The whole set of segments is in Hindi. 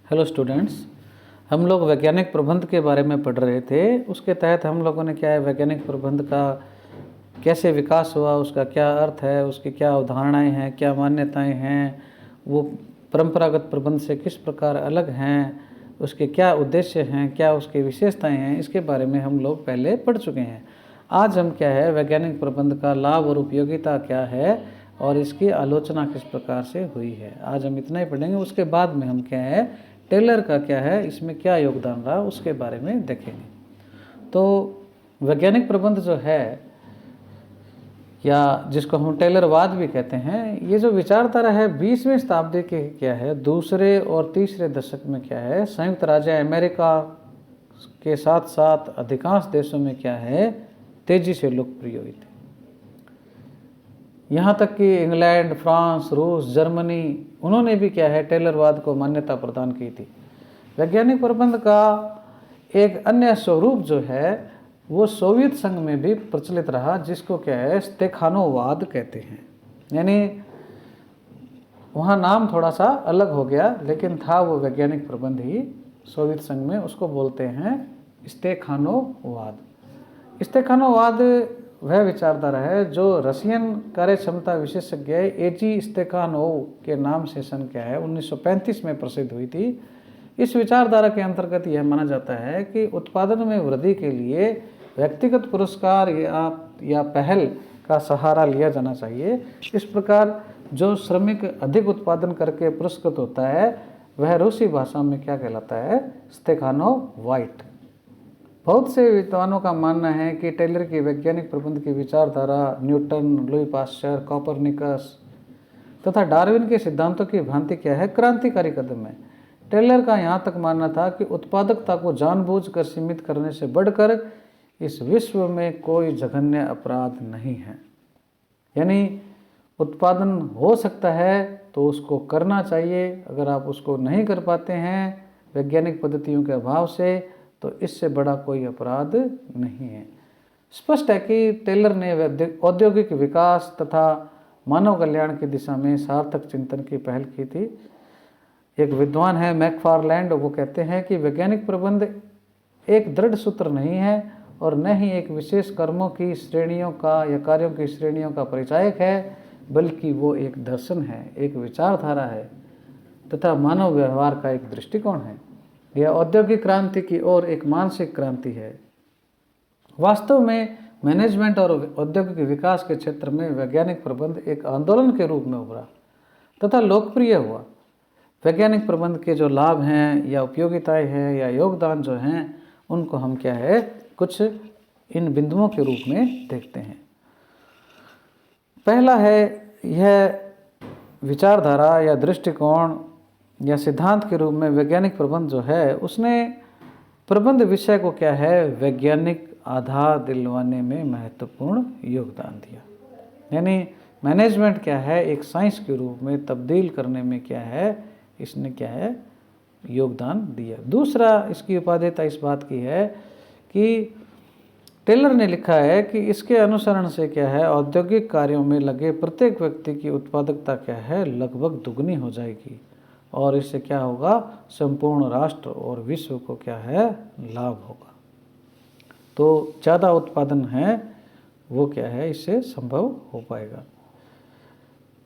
हेलो स्टूडेंट्स, हम लोग वैज्ञानिक प्रबंध के बारे में पढ़ रहे थे। उसके तहत हम लोगों ने क्या है, वैज्ञानिक प्रबंध का कैसे विकास हुआ, उसका क्या अर्थ है, उसकी क्या अवधारणाएं हैं, क्या मान्यताएं हैं, वो परंपरागत प्रबंध से किस प्रकार अलग हैं, उसके क्या उद्देश्य हैं, क्या उसकी विशेषताएं हैं, इसके बारे में हम लोग पहले पढ़ चुके हैं। आज हम क्या है, वैज्ञानिक प्रबंध का लाभ और उपयोगिता क्या है और इसकी आलोचना किस प्रकार से हुई है, आज हम इतना ही पढ़ेंगे। उसके बाद में हम क्या है, टेलर का क्या है, इसमें क्या योगदान रहा, उसके बारे में देखेंगे। तो वैज्ञानिक प्रबंध जो है, या जिसको हम टेलरवाद भी कहते हैं, ये जो विचारधारा है 20वीं शताब्दी के क्या है, दूसरे और तीसरे दशक में क्या है, संयुक्त राज्य अमेरिका के साथ साथ अधिकांश देशों में क्या है, तेजी से लोकप्रिय हुई थी। यहाँ तक कि इंग्लैंड, फ्रांस, रूस, जर्मनी, उन्होंने भी क्या है, टेलरवाद को मान्यता प्रदान की थी। वैज्ञानिक प्रबंध का एक अन्य स्वरूप जो है वो सोवियत संघ में भी प्रचलित रहा, जिसको क्या है, स्तेखानोवाद कहते हैं। यानी वहाँ नाम थोड़ा सा अलग हो गया, लेकिन था वो वैज्ञानिक प्रबंध ही सोवियत संघ में, उसको बोलते हैं स्तेखानोवाद। स्तेखानोवाद वह विचारधारा है जो रशियन कार्य क्षमता विशेषज्ञ एजी स्तेखानोव के नाम से सन क्या है 1935 में प्रसिद्ध हुई थी। इस विचारधारा के अंतर्गत यह माना जाता है कि उत्पादन में वृद्धि के लिए व्यक्तिगत पुरस्कार या पहल का सहारा लिया जाना चाहिए। इस प्रकार जो श्रमिक अधिक उत्पादन करके पुरस्कृत होता है वह रूसी भाषा में क्या कहलाता है, स्तेखानोवाइट। बहुत से विद्वानों का मानना है कि टेलर की वैज्ञानिक प्रबंध की विचारधारा न्यूटन, लुई पाश्चर, कोपरनिकस तथा डार्विन के सिद्धांतों की भांति क्या है, क्रांतिकारी कदम है। टेलर का यहाँ तक मानना था कि उत्पादकता को जानबूझकर सीमित करने से बढ़कर इस विश्व में कोई जघन्य अपराध नहीं है। यानी उत्पादन हो सकता है तो उसको करना चाहिए। अगर आप उसको नहीं कर पाते हैं वैज्ञानिक पद्धतियों के अभाव से, तो इससे बड़ा कोई अपराध नहीं है। स्पष्ट है कि टेलर ने औद्योगिक विकास तथा मानव कल्याण की दिशा में सार्थक चिंतन की पहल की थी। एक विद्वान है मैकफार्लैंड, वो कहते हैं कि वैज्ञानिक प्रबंध एक दृढ़ सूत्र नहीं है और न ही एक विशेष कर्मों की श्रेणियों का या कार्यों की श्रेणियों का परिचायक है, बल्कि वो एक दर्शन है, एक विचारधारा है तथा मानव व्यवहार का एक दृष्टिकोण है। यह औद्योगिक क्रांति की ओर एक मानसिक क्रांति है। वास्तव में मैनेजमेंट और औद्योगिक विकास के क्षेत्र में वैज्ञानिक प्रबंध एक आंदोलन के रूप में उभरा तथा लोकप्रिय हुआ। वैज्ञानिक प्रबंध के जो लाभ हैं या उपयोगिताएं हैं या योगदान जो हैं, उनको हम क्या है, कुछ इन बिंदुओं के रूप में देखते हैं। पहला है, यह विचारधारा या दृष्टिकोण या सिद्धांत के रूप में वैज्ञानिक प्रबंध जो है, उसने प्रबंध विषय को क्या है, वैज्ञानिक आधार दिलवाने में महत्वपूर्ण योगदान दिया। यानी मैनेजमेंट क्या है, एक साइंस के रूप में तब्दील करने में क्या है, इसने क्या है, योगदान दिया। दूसरा, इसकी उपादेयता इस बात की है कि टेलर ने लिखा है कि इसके अनुसरण से क्या है, औद्योगिक कार्यों में लगे प्रत्येक व्यक्ति की उत्पादकता क्या है, लगभग दुगनी हो जाएगी और इससे क्या होगा, संपूर्ण राष्ट्र और विश्व को क्या है, लाभ होगा। तो ज़्यादा उत्पादन है वो क्या है, इससे संभव हो पाएगा।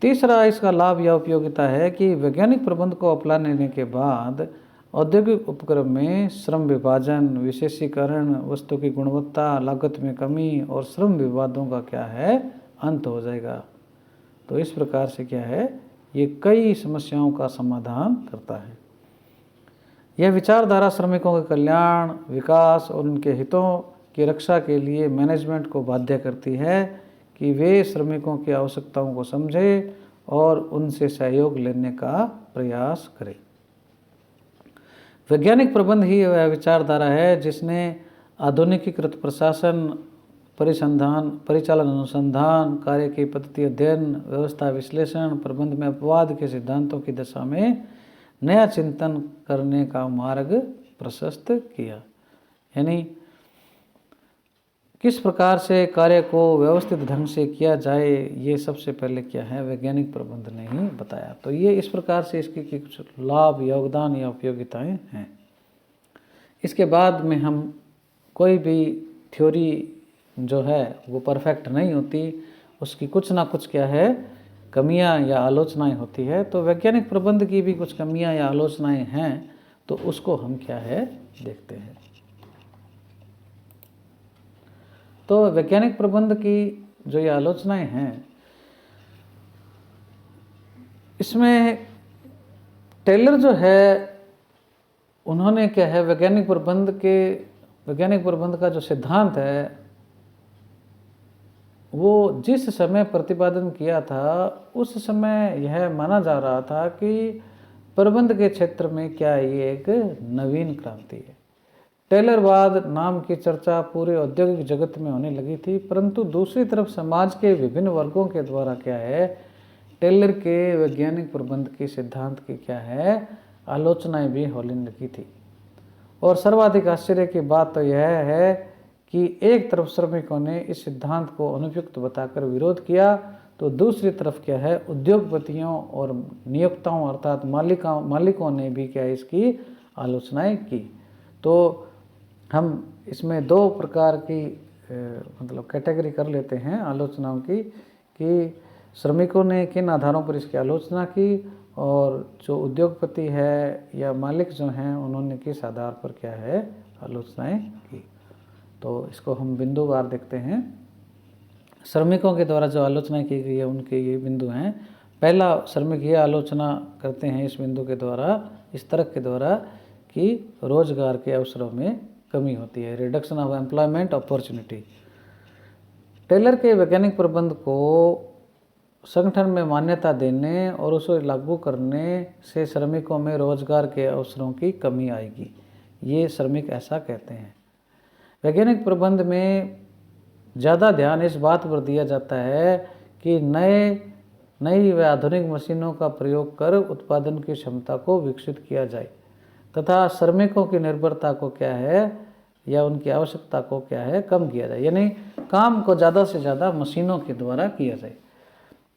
तीसरा इसका लाभ या उपयोगिता है कि वैज्ञानिक प्रबंध को अपना लेने के बाद औद्योगिक उपक्रम में श्रम विभाजन, विशेषीकरण, वस्तु की गुणवत्ता, लागत में कमी और श्रम विवादों का क्या है, अंत हो जाएगा। तो इस प्रकार से क्या है, ये कई समस्याओं का समाधान करता है। यह विचारधारा श्रमिकों के कल्याण, विकास और उनके हितों की रक्षा के लिए मैनेजमेंट को बाध्य करती है कि वे श्रमिकों की आवश्यकताओं को समझे और उनसे सहयोग लेने का प्रयास करें। वैज्ञानिक प्रबंध ही वह विचारधारा है जिसने आधुनिकीकृत प्रशासन, परिचालन अनुसंधान, कार्य की पद्धति अध्ययन, व्यवस्था विश्लेषण, प्रबंध में अपवाद के सिद्धांतों की दिशा में नया चिंतन करने का मार्ग प्रशस्त किया। यानी किस प्रकार से कार्य को व्यवस्थित ढंग से किया जाए, ये सबसे पहले क्या है वैज्ञानिक प्रबंध ने ही बताया। तो ये इस प्रकार से इसके कुछ लाभ, योगदान या उपयोगिताएं हैं। इसके बाद में हम कोई भी थ्योरी जो है वो परफेक्ट नहीं होती, उसकी कुछ ना कुछ क्या है कमियां या आलोचनाएं होती है। तो वैज्ञानिक प्रबंध की भी कुछ कमियां या आलोचनाएं हैं, तो उसको हम क्या है देखते हैं। तो वैज्ञानिक प्रबंध की जो ये आलोचनाएं हैं, इसमें टेलर जो है उन्होंने क्या है वैज्ञानिक प्रबंध का जो सिद्धांत है वो जिस समय प्रतिपादन किया था उस समय यह माना जा रहा था कि प्रबंध के क्षेत्र में क्या ये एक नवीन क्रांति है। टेलरवाद नाम की चर्चा पूरे औद्योगिक जगत में होने लगी थी, परंतु दूसरी तरफ समाज के विभिन्न वर्गों के द्वारा क्या है टेलर के वैज्ञानिक प्रबंध के सिद्धांत की क्या है आलोचनाएं भी होने लगी थी। और सर्वाधिक आश्चर्य की बात तो यह है कि एक तरफ श्रमिकों ने इस सिद्धांत को अनुपयुक्त बताकर विरोध किया, तो दूसरी तरफ क्या है उद्योगपतियों और नियोक्ताओं अर्थात मालिकों ने भी क्या इसकी आलोचनाएं की। तो हम इसमें दो प्रकार की मतलब कैटेगरी कर लेते हैं आलोचनाओं की, कि श्रमिकों ने किन आधारों पर इसकी आलोचना की और जो उद्योगपति है या मालिक जो हैं उन्होंने किस आधार पर क्या है आलोचनाएं की। तो इसको हम बिंदुवार देखते हैं। श्रमिकों के द्वारा जो आलोचना की गई है उनके ये बिंदु हैं। पहला, श्रमिक ये आलोचना करते हैं इस बिंदु के द्वारा, इस तर्क के द्वारा कि रोजगार के अवसरों में कमी होती है, reduction of employment opportunity. Taylor के वैज्ञानिक प्रबंध को संगठन में मान्यता देने और उसे लागू करने से श्रमिकों में रोजगार के अवसरों की कमी आएगी, ये श्रमिक ऐसा कहते हैं। वैज्ञानिक प्रबंध में ज़्यादा ध्यान इस बात पर दिया जाता है कि नई व आधुनिक मशीनों का प्रयोग कर उत्पादन की क्षमता को विकसित किया जाए तथा श्रमिकों की निर्भरता को क्या है या उनकी आवश्यकता को क्या है कम किया जाए, यानी काम को ज़्यादा से ज़्यादा मशीनों के द्वारा किया जाए।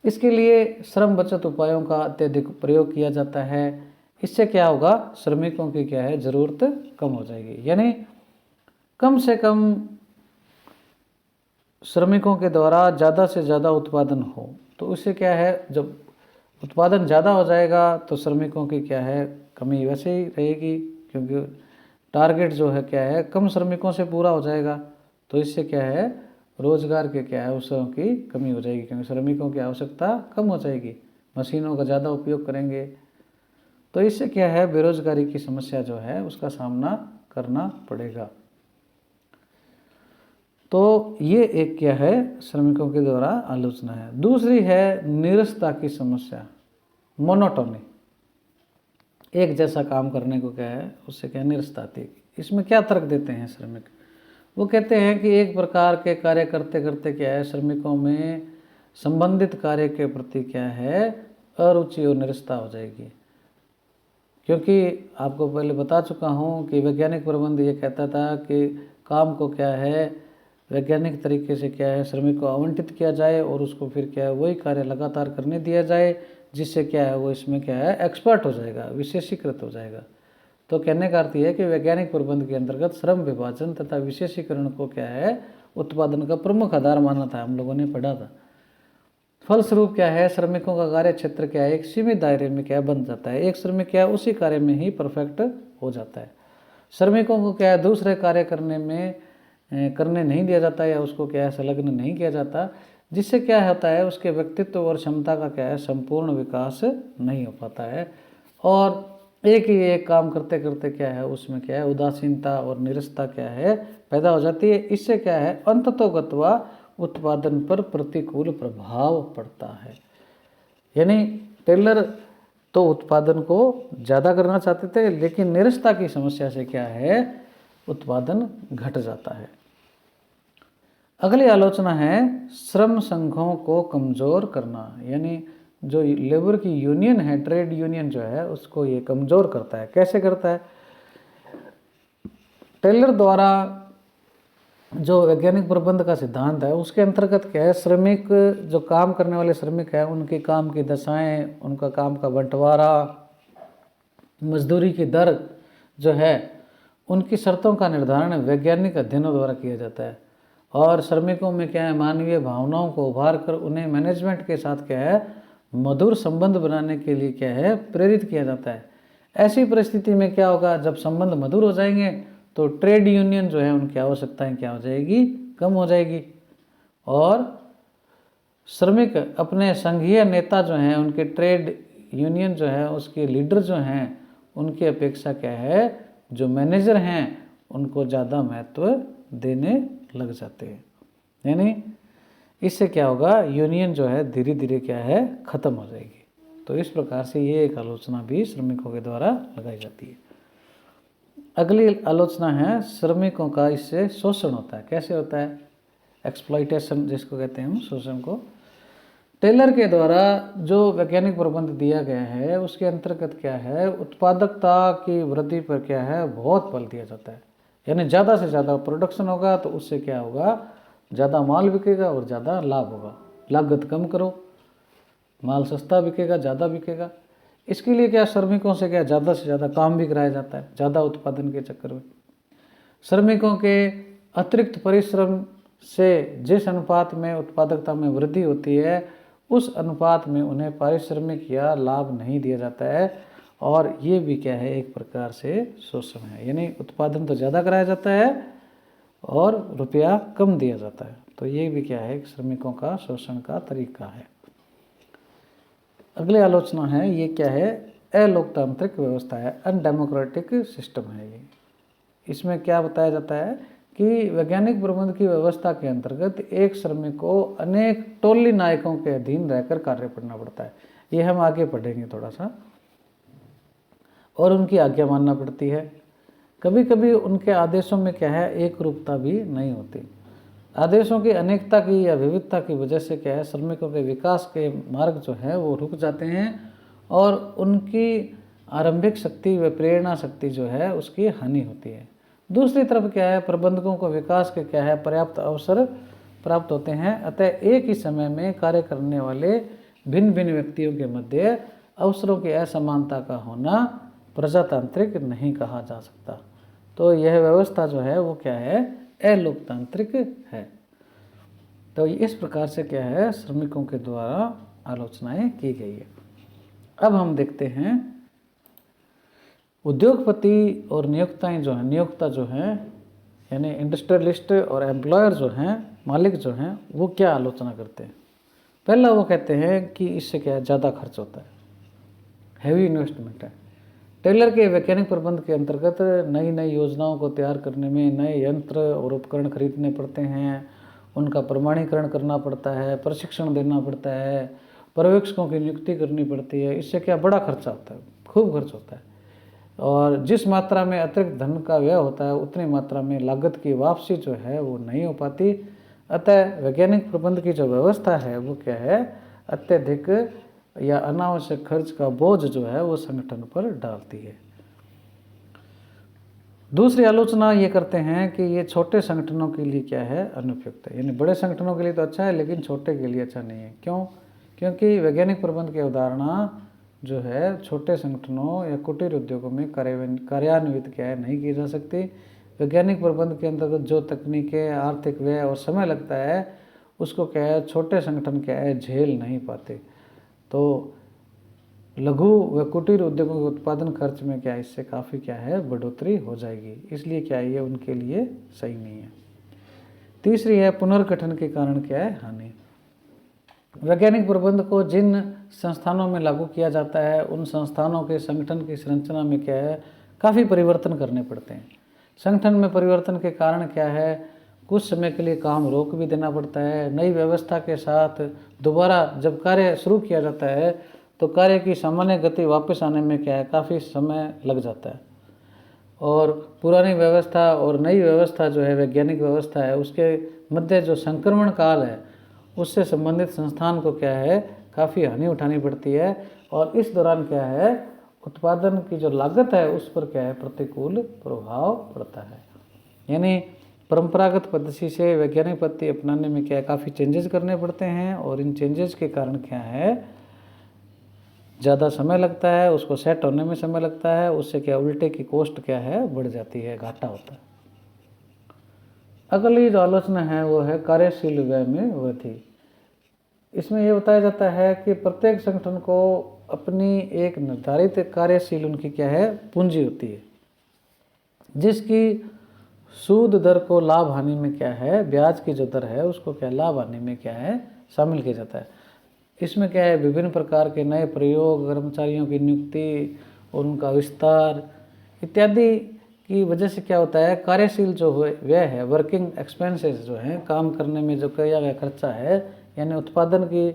इसके लिए श्रम बचत उपायों का अत्यधिक प्रयोग किया जाता है। इससे क्या होगा, श्रमिकों की क्या है ज़रूरत कम हो जाएगी, यानी कम से कम श्रमिकों के द्वारा ज़्यादा से ज़्यादा उत्पादन हो। तो उससे क्या है, जब उत्पादन ज़्यादा हो जाएगा तो श्रमिकों की क्या है कमी वैसे ही रहेगी, क्योंकि टारगेट जो है क्या है कम श्रमिकों से पूरा हो जाएगा। तो इससे क्या है रोजगार के क्या है अवसरों की कमी हो जाएगी, क्योंकि श्रमिकों की आवश्यकता कम हो जाएगी, मशीनों का ज़्यादा उपयोग करेंगे। तो इससे क्या है बेरोजगारी की समस्या जो है उसका सामना करना पड़ेगा। तो ये एक क्या है श्रमिकों के द्वारा आलोचना है। दूसरी है निरस्ता की समस्या, मोनोटोनी, एक जैसा काम करने को क्या है उससे क्या निरस्ता आती है। इसमें क्या तर्क देते हैं श्रमिक, वो कहते हैं कि एक प्रकार के कार्य करते करते क्या है श्रमिकों में संबंधित कार्य के प्रति क्या है अरुचि और निरस्ता हो जाएगी। क्योंकि आपको पहले बता चुका हूँ कि वैज्ञानिक प्रबंध ये कहता था कि काम को क्या है वैज्ञानिक तरीके से क्या है श्रमिक को आवंटित किया जाए और उसको फिर क्या है वही कार्य लगातार करने दिया जाए, जिससे क्या है वो इसमें क्या है एक्सपर्ट हो जाएगा, विशेषीकृत हो जाएगा। तो कहने का अर्थ है कि वैज्ञानिक प्रबंध के अंतर्गत श्रम विभाजन तथा विशेषीकरण को क्या है उत्पादन का प्रमुख आधार माना था, हम लोगों ने पढ़ा था। फलस्वरूप क्या है श्रमिकों का कार्य क्षेत्र क्या है एक सीमित दायरे में क्या बन जाता है, एक श्रमिक क्या है उसी कार्य में ही परफेक्ट हो जाता है। श्रमिकों को क्या है दूसरे कार्य करने नहीं दिया जाता या उसको क्या है संलग्न नहीं किया जाता, जिससे क्या होता है उसके व्यक्तित्व और क्षमता का क्या है संपूर्ण विकास नहीं हो पाता है। और एक ही एक काम करते करते क्या है उसमें क्या है उदासीनता और निरस्ता क्या है पैदा हो जाती है। इससे क्या है अंततोगत्वा उत्पादन पर प्रतिकूल प्रभाव पड़ता है। यानी टेलर तो उत्पादन को ज़्यादा करना चाहते थे, लेकिन निरस्ता की समस्या से क्या है उत्पादन घट जाता है। अगली आलोचना है श्रम संघों को कमज़ोर करना, यानी जो लेबर की यूनियन है ट्रेड यूनियन जो है उसको ये कमज़ोर करता है। कैसे करता है, टेलर द्वारा जो वैज्ञानिक प्रबंध का सिद्धांत है उसके अंतर्गत क्या है, श्रमिक जो काम करने वाले श्रमिक हैं उनके काम की दशाएं, उनका काम का बंटवारा, मजदूरी की दर जो है, उनकी शर्तों का निर्धारण वैज्ञानिक अध्ययनों द्वारा किया जाता है। और श्रमिकों में क्या है, मानवीय भावनाओं को उभार कर उन्हें मैनेजमेंट के साथ क्या है, मधुर संबंध बनाने के लिए क्या है, प्रेरित किया जाता है। ऐसी परिस्थिति में क्या होगा, जब संबंध मधुर हो जाएंगे तो ट्रेड यूनियन जो है उनकी आवश्यकताएं क्या हो जाएगी, कम हो जाएगी। और श्रमिक अपने संघीय नेता जो हैं, उनके ट्रेड यूनियन जो है उसके लीडर जो हैं उनकी अपेक्षा क्या है, जो मैनेजर हैं उनको ज़्यादा महत्व देने लग जाते हैं। यानी इससे क्या होगा, यूनियन जो है धीरे धीरे क्या है, ख़त्म हो जाएगी। तो इस प्रकार से ये एक आलोचना भी श्रमिकों के द्वारा लगाई जाती है। अगली आलोचना है, श्रमिकों का इससे शोषण होता है। कैसे होता है, एक्सप्लॉइटेशन जिसको कहते हैं हम, शोषण को। टेलर के द्वारा जो वैज्ञानिक प्रबंध दिया गया है उसके अंतर्गत क्या है, उत्पादकता की वृद्धि पर क्या है, बहुत बल दिया जाता है। यानी ज़्यादा से ज़्यादा प्रोडक्शन होगा तो उससे क्या होगा, ज़्यादा माल बिकेगा और ज़्यादा लाभ होगा। लागत कम करो, माल सस्ता बिकेगा, ज़्यादा बिकेगा। इसके लिए क्या, श्रमिकों से क्या ज़्यादा से ज़्यादा काम भी कराया जाता है, ज़्यादा उत्पादन के चक्कर में। श्रमिकों के अतिरिक्त परिश्रम से जिस अनुपात में उत्पादकता में वृद्धि होती है उस अनुपात में उन्हें पारिश्रमिक या लाभ नहीं दिया जाता है। और ये भी क्या है, एक प्रकार से शोषण है। यानी उत्पादन तो ज़्यादा कराया जाता है और रुपया कम दिया जाता है। तो ये भी क्या है, श्रमिकों का शोषण का तरीका है। अगली आलोचना है, ये क्या है, अलोकतांत्रिक व्यवस्था है, अनडेमोक्रेटिक सिस्टम है ये। इसमें क्या बताया जाता है कि वैज्ञानिक प्रबंध की व्यवस्था के अंतर्गत एक श्रमिक को अनेक टोली नायकों के अधीन रहकर कार्य करना पड़ता है। ये हम आगे पढ़ेंगे थोड़ा सा। और उनकी आज्ञा मानना पड़ती है। कभी कभी उनके आदेशों में क्या है, एक रूपता भी नहीं होती। आदेशों की अनेकता की या विविधता की वजह से क्या है, श्रमिकों के विकास के मार्ग जो है वो रुक जाते हैं और उनकी आरंभिक शक्ति व प्रेरणा शक्ति जो है उसकी हानि होती है। दूसरी तरफ क्या है, प्रबंधकों को विकास के क्या है, पर्याप्त अवसर प्राप्त होते हैं। अतः एक ही समय में कार्य करने वाले भिन्न भिन्न व्यक्तियों के मध्य अवसरों की असमानता का होना प्रजातांत्रिक नहीं कहा जा सकता। तो यह व्यवस्था जो है वो क्या है, अलोकतांत्रिक है। तो इस प्रकार से क्या है, श्रमिकों के द्वारा आलोचनाएं की गई है। अब हम देखते हैं उद्योगपति और नियोक्ताएं जो हैं, नियोक्ता जो हैं यानी इंडस्ट्रियलिस्ट और एम्प्लॉयर जो हैं, मालिक जो हैं, वो क्या आलोचना करते हैं। पहला वो कहते हैं कि इससे क्या है, ज़्यादा खर्च होता है, हैवी इन्वेस्टमेंट है। टेलर के वैज्ञानिक प्रबंध के अंतर्गत नई नई योजनाओं को तैयार करने में नए यंत्र और उपकरण खरीदने पड़ते हैं, उनका प्रमाणीकरण करना पड़ता है, प्रशिक्षण देना पड़ता है, पर्यवेक्षकों की नियुक्ति करनी पड़ती है। इससे क्या, बड़ा खर्चा होता है, खूब खर्च होता है। और जिस मात्रा में अतिरिक्त धन का व्यय होता है उतनी मात्रा में लागत की वापसी जो है वो नहीं हो पाती। अतः वैज्ञानिक प्रबंध की जो व्यवस्था है वो क्या है, अत्यधिक या अनावश्यक खर्च का बोझ जो है वो संगठन पर डालती है। दूसरी आलोचना ये करते हैं कि ये छोटे संगठनों के लिए क्या है, अनुपयुक्त है। यानी बड़े संगठनों के लिए तो अच्छा है लेकिन छोटे के लिए अच्छा नहीं है। क्यों? क्योंकि वैज्ञानिक प्रबंध की अवधारणा जो है छोटे संगठनों या कुटीर उद्योगों में कार्यान्वित क्या है, नहीं की जा सकती। वैज्ञानिक प्रबंध के अंतर्गत जो तकनीकें, आर्थिक व्यय और समय लगता है उसको क्या है, छोटे संगठन क्या है, झेल नहीं पाते। तो लघु व कुटीर उद्योगों के उत्पादन खर्च में क्या, इससे काफ़ी क्या है, बढ़ोतरी हो जाएगी। इसलिए क्या है, ये उनके लिए सही नहीं है। तीसरी है, पुनर्गठन के कारण क्या है, हानि। वैज्ञानिक प्रबंध को जिन संस्थानों में लागू किया जाता है उन संस्थानों के संगठन की संरचना में क्या है, काफ़ी परिवर्तन करने पड़ते हैं। संगठन में परिवर्तन के कारण क्या है, कुछ समय के लिए काम रोक भी देना पड़ता है। नई व्यवस्था के साथ दोबारा जब कार्य शुरू किया जाता है तो कार्य की सामान्य गति वापस आने में क्या है, काफ़ी समय लग जाता है। और पुरानी व्यवस्था और नई व्यवस्था जो है, वैज्ञानिक व्यवस्था है, उसके मध्य जो संक्रमण काल है उससे संबंधित संस्थान को क्या है, काफ़ी हानि उठानी पड़ती है। और इस दौरान क्या है, उत्पादन की जो लागत है उस पर क्या है, प्रतिकूल प्रभाव पड़ता है। यानी परंपरागत पद्धति से वैज्ञानिक पद्धति अपनाने में क्या है, काफ़ी चेंजेस करने पड़ते हैं, और इन चेंजेस के कारण क्या है, ज़्यादा समय लगता है, उसको सेट होने में समय लगता है, उससे क्या उल्टे की कॉस्ट क्या है, बढ़ जाती है, घाटा होता है। अगली जो आलोचना है वो है कार्यशील व्यय में वृद्धि। इसमें ये बताया जाता है कि प्रत्येक संगठन को अपनी एक निर्धारित कार्यशील उनकी क्या है, पूंजी होती है, जिसकी सूद दर को लाभ हानि में क्या है, ब्याज की जो दर है उसको क्या लाभ हानि में क्या है, शामिल किया जाता है। इसमें क्या है, विभिन्न प्रकार के नए प्रयोग, कर्मचारियों की नियुक्ति और उनका विस्तार इत्यादि की वजह से क्या होता है, कार्यशील जो व्यय है, वर्किंग एक्सपेंसेस जो है, काम करने में जो किया गया खर्चा है, यानी उत्पादन की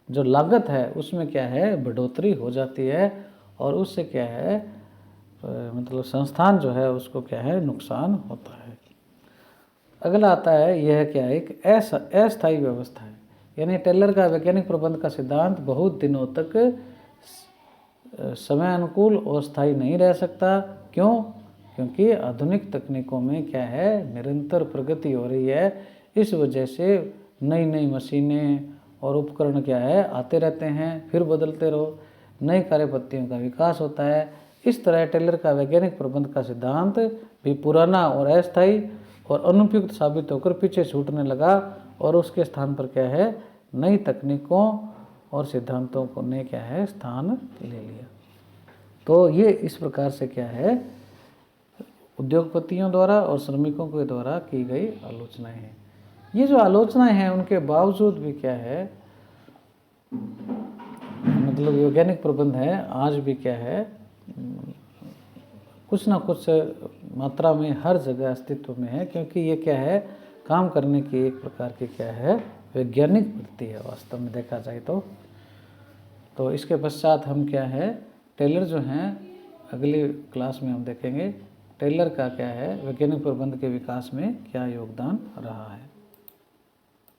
जो लागत है उसमें क्या है, बढ़ोतरी हो जाती है, और उससे क्या है, मतलब संस्थान जो है उसको क्या है, नुकसान होता है। अगला आता है, यह क्या है, एक अस्थायी व्यवस्था है, यानी टेलर का वैज्ञानिक प्रबंध का सिद्धांत बहुत दिनों तक समय अनुकूल और स्थायी नहीं रह सकता। क्यों? क्योंकि आधुनिक तकनीकों में क्या है, निरंतर प्रगति हो रही है। इस वजह से नई नई मशीनें और उपकरण क्या है, आते रहते हैं, फिर बदलते रहो, नई कार्यपद्धतियों का विकास होता है। इस तरह टेलर का वैज्ञानिक प्रबंध का सिद्धांत भी पुराना और अस्थायी और अनुपयुक्त साबित होकर पीछे छूटने लगा, और उसके स्थान पर क्या है, नई तकनीकों और सिद्धांतों को ने क्या है, स्थान ले लिया। तो ये इस प्रकार से क्या है, उद्योगपतियों द्वारा और श्रमिकों के द्वारा की गई आलोचनाएं हैं। ये जो आलोचनाएं हैं उनके बावजूद भी क्या है, मतलब वैज्ञानिक प्रबंध है आज भी क्या है, कुछ ना कुछ मात्रा में हर जगह अस्तित्व में है, क्योंकि ये क्या है, काम करने की एक प्रकार की क्या है, वैज्ञानिक पद्धति है वास्तव में देखा जाए तो इसके पश्चात हम क्या है, टेलर जो हैं अगली क्लास में हम देखेंगे टेलर का क्या है, वैज्ञानिक प्रबंध के विकास में क्या योगदान रहा है।